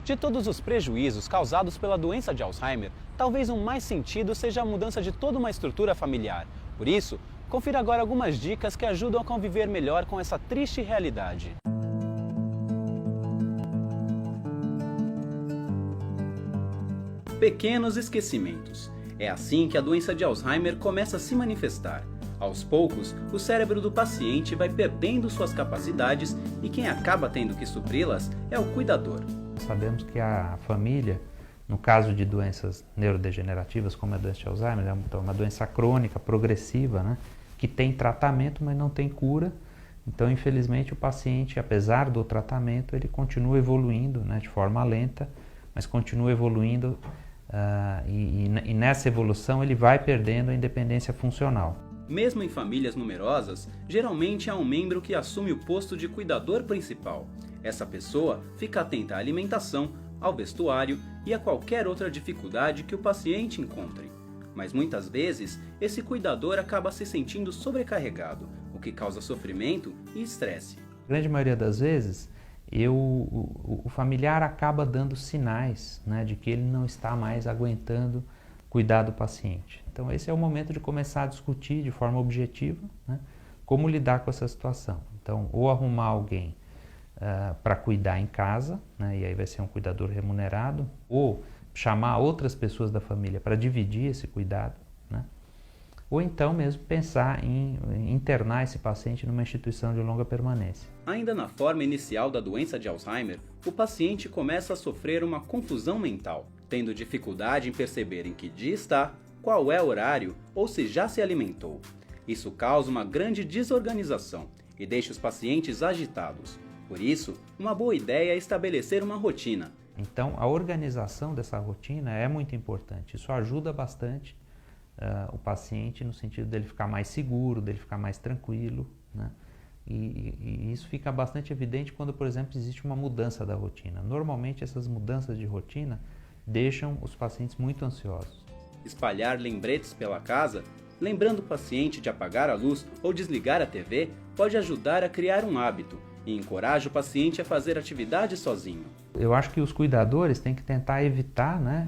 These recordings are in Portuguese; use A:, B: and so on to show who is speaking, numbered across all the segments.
A: De todos os prejuízos causados pela doença de Alzheimer, talvez o mais sentido seja a mudança de toda uma estrutura familiar. Por isso, confira agora algumas dicas que ajudam a conviver melhor com essa triste realidade. Pequenos esquecimentos. É assim que a doença de Alzheimer começa a se manifestar. Aos poucos, o cérebro do paciente vai perdendo suas capacidades e quem acaba tendo que supri-las é o cuidador.
B: Sabemos que a família, no caso de doenças neurodegenerativas como a doença de Alzheimer, é uma doença crônica, progressiva, né, que tem tratamento, mas não tem cura. Então, infelizmente, o paciente, apesar do tratamento, ele continua evoluindo, né, de forma lenta, mas continua evoluindo e nessa evolução ele vai perdendo a independência funcional.
A: Mesmo em famílias numerosas, geralmente há um membro que assume o posto de cuidador principal. Essa pessoa fica atenta à alimentação, ao vestuário e a qualquer outra dificuldade que o paciente encontre. Mas muitas vezes, esse cuidador acaba se sentindo sobrecarregado, o que causa sofrimento e estresse.
B: A grande maioria das vezes, o familiar acaba dando sinais, né, de que ele não está mais aguentando cuidar do paciente. Então esse é o momento de começar a discutir de forma objetiva, né, como lidar com essa situação. Então, ou arrumar alguém para cuidar em casa, né, e aí vai ser um cuidador remunerado, ou chamar outras pessoas da família para dividir esse cuidado, né, ou então mesmo pensar em internar esse paciente numa instituição de longa permanência.
A: Ainda na forma inicial da doença de Alzheimer, o paciente começa a sofrer uma confusão mental, tendo dificuldade em perceber em que dia está, qual é o horário ou se já se alimentou. Isso causa uma grande desorganização e deixa os pacientes agitados. Por isso, uma boa ideia é estabelecer uma rotina.
B: Então, a organização dessa rotina é muito importante. Isso ajuda bastante o paciente no sentido dele ficar mais seguro, dele ficar mais tranquilo, né? E isso fica bastante evidente quando, por exemplo, existe uma mudança da rotina. Normalmente, essas mudanças de rotina deixam os pacientes muito ansiosos.
A: Espalhar lembretes pela casa, lembrando o paciente de apagar a luz ou desligar a TV, pode ajudar a criar um hábito e encoraja o paciente a fazer atividade sozinho.
B: Eu acho que os cuidadores têm que tentar evitar, né,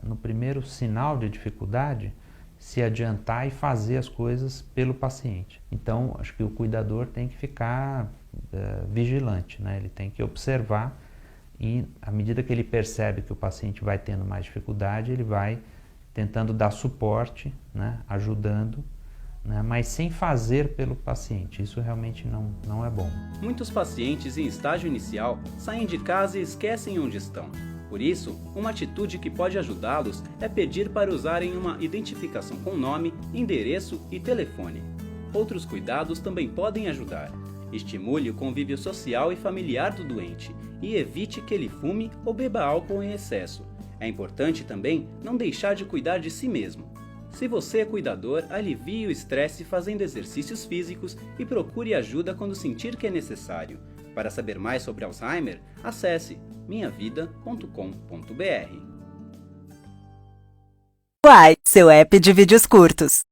B: no primeiro sinal de dificuldade, se adiantar e fazer as coisas pelo paciente. Então, acho que o cuidador tem que ficar vigilante, né? Ele tem que observar e, à medida que ele percebe que o paciente vai tendo mais dificuldade, ele vai tentando dar suporte, né? Ajudando, né? Mas sem fazer pelo paciente. Isso realmente não é bom.
A: Muitos pacientes em estágio inicial saem de casa e esquecem onde estão. Por isso, uma atitude que pode ajudá-los é pedir para usarem uma identificação com nome, endereço e telefone. Outros cuidados também podem ajudar. Estimule o convívio social e familiar do doente e evite que ele fume ou beba álcool em excesso. É importante também não deixar de cuidar de si mesmo. Se você é cuidador, alivie o estresse fazendo exercícios físicos e procure ajuda quando sentir que é necessário. Para saber mais sobre Alzheimer, acesse minhavida.com.br.
C: Quai, seu app de vídeos curtos.